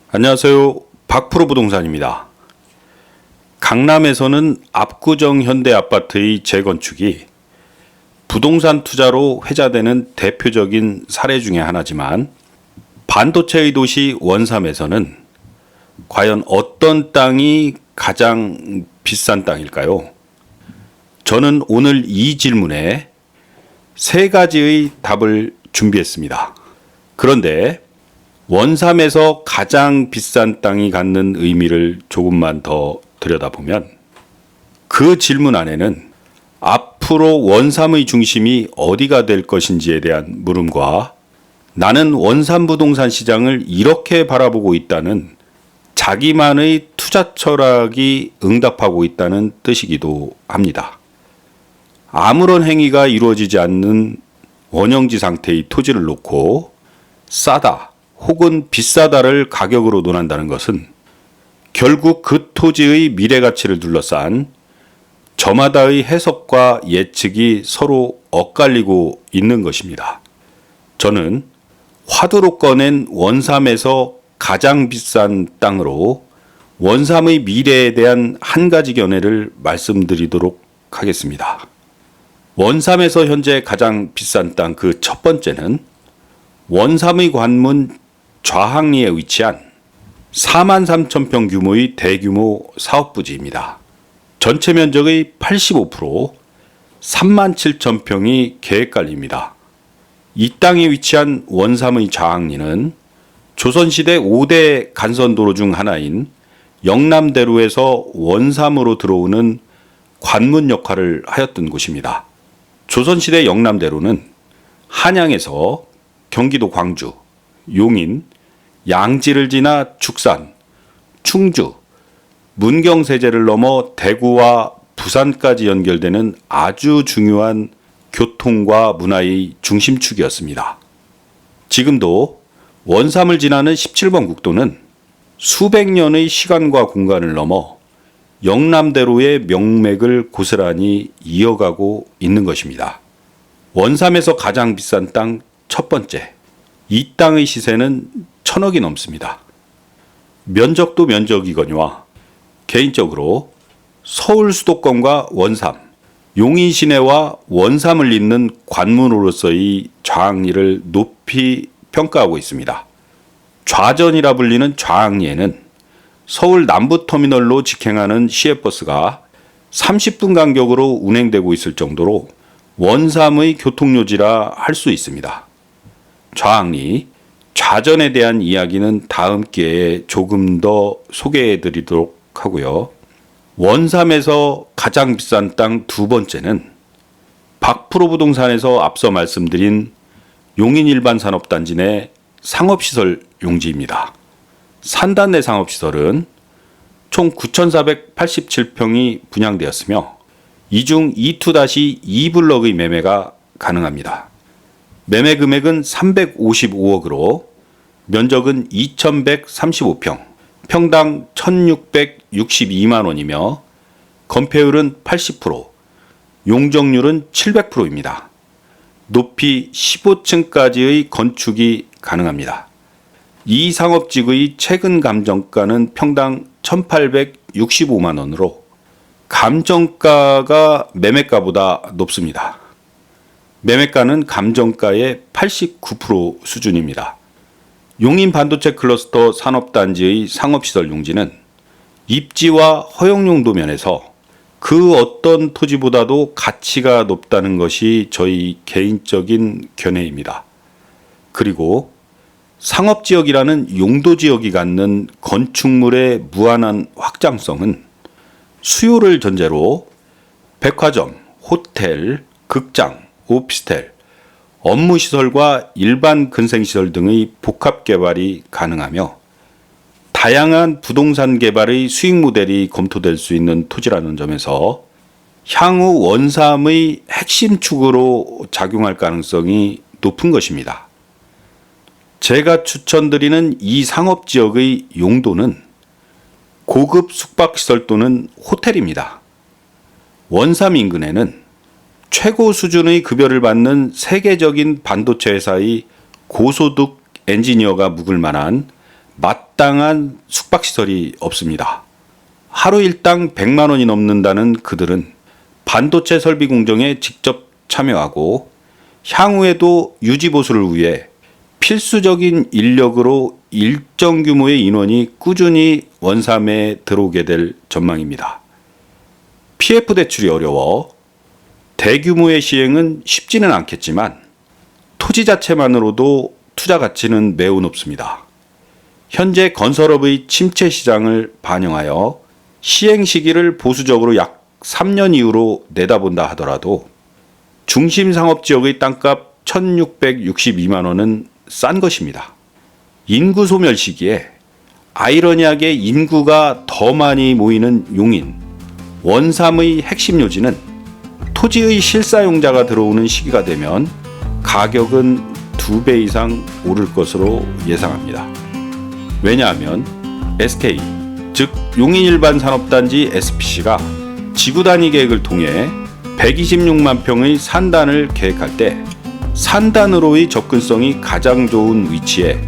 안녕하세요. 박프로 부동산입니다. 강남에서는 압구정 현대아파트의 재건축이 부동산 투자로 회자되는 대표적인 사례 중에 하나지만 반도체의 도시 원삼에서는 과연 어떤 땅이 가장 비싼 땅일까요? 저는 오늘 이 질문에 세 가지의 답을 준비했습니다. 그런데 원삼에서 가장 비싼 땅이 갖는 의미를 조금만 더 들여다보면 그 질문 안에는 앞으로 원삼의 중심이 어디가 될 것인지에 대한 물음과 나는 원삼 부동산 시장을 이렇게 바라보고 있다는 자기만의 투자 철학이 응답하고 있다는 뜻이기도 합니다. 아무런 행위가 이루어지지 않는 원형지 상태의 토지를 놓고 싸다 혹은 비싸다를 가격으로 논한다는 것은 결국 그 토지의 미래 가치를 둘러싼 저마다의 해석과 예측이 서로 엇갈리고 있는 것입니다. 저는 화두로 꺼낸 원삼에서 가장 비싼 땅으로 원삼의 미래에 대한 한 가지 견해를 말씀드리도록 하겠습니다. 원삼에서 현재 가장 비싼 땅 그 첫 번째는 원삼의 관문 좌항리에 위치한 43,000평 규모의 대규모 사업부지입니다. 전체 면적의 85%, 37,000평이 계획관리입니다. 이 땅에 위치한 원삼의 좌항리는 조선시대 5대 간선도로 중 하나인 영남대로에서 원삼으로 들어오는 관문 역할을 하였던 곳입니다. 조선시대 영남대로는 한양에서 경기도 광주, 용인, 양지를 지나 축산, 충주, 문경세제를 넘어 대구와 부산까지 연결되는 아주 중요한 교통과 문화의 중심축이었습니다. 지금도 원삼을 지나는 17번 국도는 수백 년의 시간과 공간을 넘어 영남대로의 명맥을 고스란히 이어가고 있는 것입니다. 원삼에서 가장 비싼 땅 첫 번째, 이 땅의 시세는 1,000억이 넘습니다. 면적도 면적이거니와 개인적으로 서울 수도권과 원삼, 용인 시내와 원삼을 잇는 관문으로서의 좌항리를 높이 평가하고 있습니다. 좌전이라 불리는 좌항리에는 서울 남부터미널로 직행하는 시외버스가 30분 간격으로 운행되고 있을 정도로 원삼의 교통요지라 할 수 있습니다. 좌항리, 좌전에 대한 이야기는 다음 기회에 조금 더 소개해 드리도록 하고요. 원삼에서 가장 비싼 땅 두 번째는 박프로 부동산에서 앞서 말씀드린 용인 일반산업단지 내 상업시설 용지입니다. 산단 내 상업시설은 총 9,487평이 분양되었으며 이 중 2-2블럭의 매매가 가능합니다. 매매 금액은 355억으로 면적은 2,135평, 평당 1,662만 원이며 건폐율은 80%, 용적률은 700%입니다. 높이 15층까지의 건축이 가능합니다. 이 상업지구의 최근 감정가는 평당 1,865만 원으로 감정가가 매매가보다 높습니다. 매매가는 감정가의 89% 수준입니다. 용인 반도체 클러스터 산업단지의 상업시설 용지는 입지와 허용용도 면에서 그 어떤 토지보다도 가치가 높다는 것이 저희 개인적인 견해입니다. 그리고 상업지역이라는 용도지역이 갖는 건축물의 무한한 확장성은 수요를 전제로 백화점, 호텔, 극장, 오피스텔, 업무시설과 일반 근생시설 등의 복합개발이 가능하며 다양한 부동산 개발의 수익 모델이 검토될 수 있는 토지라는 점에서 향후 원삼의 핵심 축으로 작용할 가능성이 높은 것입니다. 제가 추천드리는 이 상업지역의 용도는 고급 숙박시설 또는 호텔입니다. 원삼 인근에는 최고 수준의 급여를 받는 세계적인 반도체 회사의 고소득 엔지니어가 묵을 만한 마땅한 숙박시설이 없습니다. 하루 일당 100만 원이 넘는다는 그들은 반도체 설비 공정에 직접 참여하고 향후에도 유지보수를 위해 필수적인 인력으로 일정 규모의 인원이 꾸준히 원삼에 들어오게 될 전망입니다. PF 대출이 어려워 대규모의 시행은 쉽지는 않겠지만 토지 자체만으로도 투자 가치는 매우 높습니다. 현재 건설업의 침체 시장을 반영하여 시행 시기를 보수적으로 약 3년 이후로 내다본다 하더라도 중심 상업 지역의 땅값 1,662만 원은 싼 것입니다. 인구 소멸 시기에 아이러니하게 인구가 더 많이 모이는 용인, 원삼의 핵심 요지는 토지의 실사용자가 들어오는 시기가 되면 가격은 2배 이상 오를 것으로 예상합니다. 왜냐하면 SK, 즉 용인일반산업단지 SPC가 지구단위 계획을 통해 126만 평의 산단을 계획할 때 산단으로의 접근성이 가장 좋은 위치에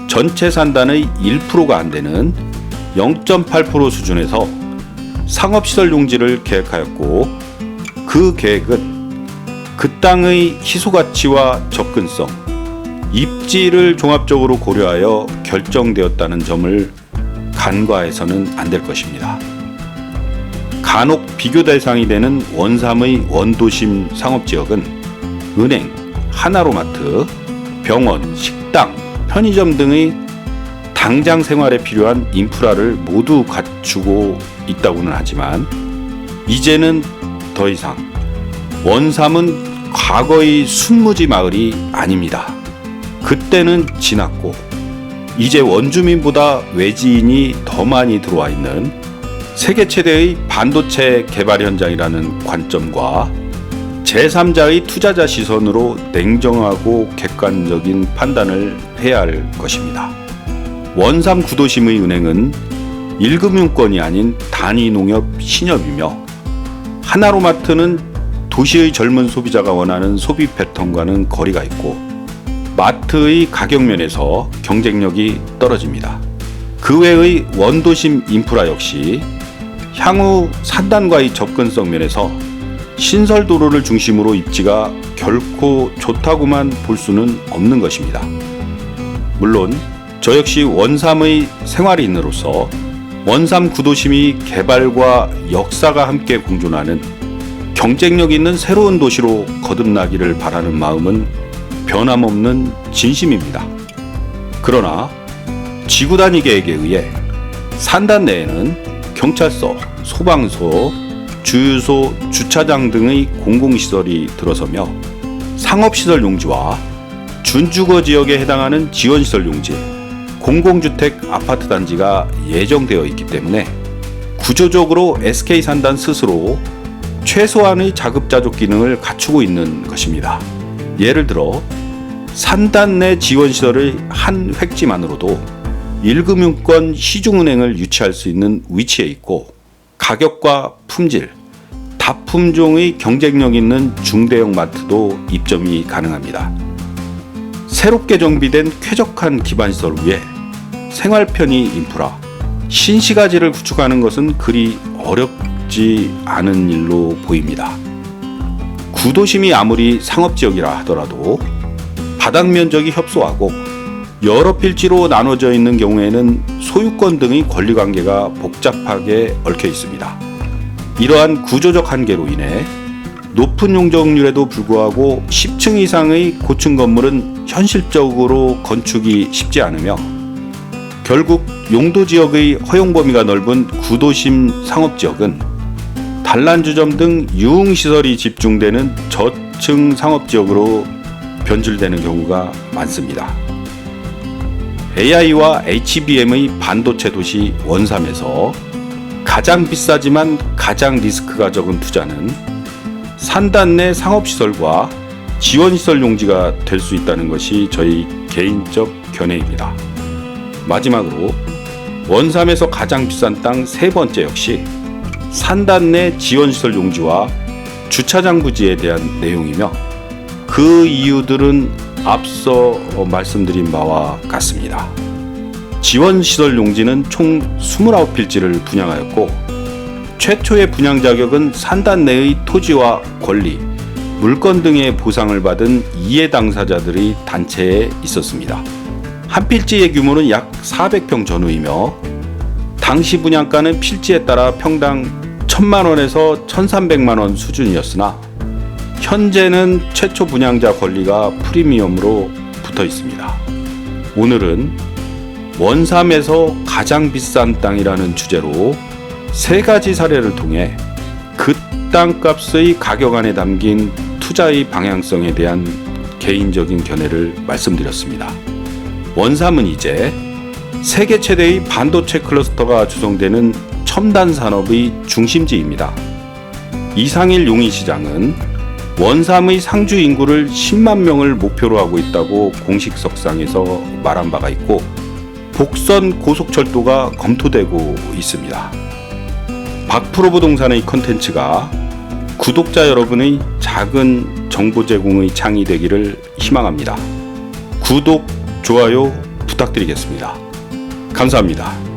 전체 산단의 1%가 안 되는 0.8% 수준에서 상업시설 용지를 계획하였고 그 계획은 그 땅의 희소가치와 접근성, 입지를 종합적으로 고려하여 결정되었다는 점을 간과해서는 안 될 것입니다. 간혹 비교 대상이 되는 원삼의 원도심 상업지역은 은행, 하나로마트, 병원, 식당, 편의점 등의 당장 생활에 필요한 인프라를 모두 갖추고 있다고는 하지만 이제는 더 이상 원삼은 과거의 순무지 마을이 아닙니다. 그때는 지났고 이제 원주민보다 외지인이 더 많이 들어와 있는 세계 최대의 반도체 개발 현장이라는 관점과 제3자의 투자자 시선으로 냉정하고 객관적인 판단을 해야 할 것입니다. 원삼 구도심의 은행은 1금융권이 아닌 단위농협 신협이며 하나로마트는 도시의 젊은 소비자가 원하는 소비 패턴과는 거리가 있고 마트의 가격 면에서 경쟁력이 떨어집니다. 그 외의 원도심 인프라 역시 향후 산단과의 접근성 면에서 신설도로를 중심으로 입지가 결코 좋다고만 볼 수는 없는 것입니다. 물론 저 역시 원삼의 생활인으로서 원삼 구도심이 개발과 역사가 함께 공존하는 경쟁력 있는 새로운 도시로 거듭나기를 바라는 마음은 변함없는 진심입니다. 그러나 지구단위 계획에 의해 산단 내에는 경찰서, 소방서, 주유소, 주차장 등의 공공시설이 들어서며 상업시설 용지와 준주거 지역에 해당하는 지원시설 용지, 공공주택 아파트 단지가 예정되어 있기 때문에 구조적으로 SK산단 스스로 최소한의 자급자족 기능을 갖추고 있는 것입니다. 예를 들어 산단 내 지원시설의 한 획지만으로도 1금융권 시중은행을 유치할 수 있는 위치에 있고 가격과 품질, 다품종의 경쟁력 있는 중대형 마트도 입점이 가능합니다. 새롭게 정비된 쾌적한 기반시설 위에 생활 편의 인프라, 신시가지를 구축하는 것은 그리 어렵지 않은 일로 보입니다. 구도심이 아무리 상업지역이라 하더라도 바닥 면적이 협소하고 여러 필지로 나눠져 있는 경우에는 소유권 등의 권리관계가 복잡하게 얽혀 있습니다. 이러한 구조적 한계로 인해 높은 용적률에도 불구하고 10층 이상의 고층 건물은 현실적으로 건축이 쉽지 않으며 결국 용도지역의 허용 범위가 넓은 구도심 상업지역은 단란주점 등 유흥시설이 집중되는 저층 상업지역으로 변질되는 경우가 많습니다. AI와 HBM의 반도체 도시 원삼에서 가장 비싸지만 가장 리스크가 적은 투자는 산단 내 상업시설과 지원시설 용지가 될 수 있다는 것이 저희 개인적 견해입니다. 마지막으로 원삼에서 가장 비싼 땅 세 번째 역시 산단 내 지원시설 용지와 주차장 부지에 대한 내용이며 그 이유들은 앞서 말씀드린 바와 같습니다. 지원시설 용지는 총 29필지를 분양하였고 최초의 분양 자격은 산단 내의 토지와 권리, 물건 등의 보상을 받은 이해 당사자들의 단체에 있었습니다. 한 필지의 규모는 약 400평 전후이며 당시 분양가는 필지에 따라 평당 1,000만원에서 1,300만원 수준이었으나 현재는 최초 분양자 권리가 프리미엄으로 붙어 있습니다. 오늘은 원삼에서 가장 비싼 땅이라는 주제로 세 가지 사례를 통해 그 땅값의 가격 안에 담긴 투자의 방향성에 대한 개인적인 견해를 말씀드렸습니다. 원삼은 이제 세계 최대의 반도체 클러스터가 조성되는 첨단 산업의 중심지입니다. 이상일 용인시장은 원삼의 상주 인구를 10만 명을 목표로 하고 있다고 공식석상에서 말한 바가 있고 복선 고속철도가 검토되고 있습니다. 박프로 부동산의 컨텐츠가 구독자 여러분의 작은 정보 제공의 창이 되기를 희망합니다. 구독, 좋아요 부탁드리겠습니다. 감사합니다.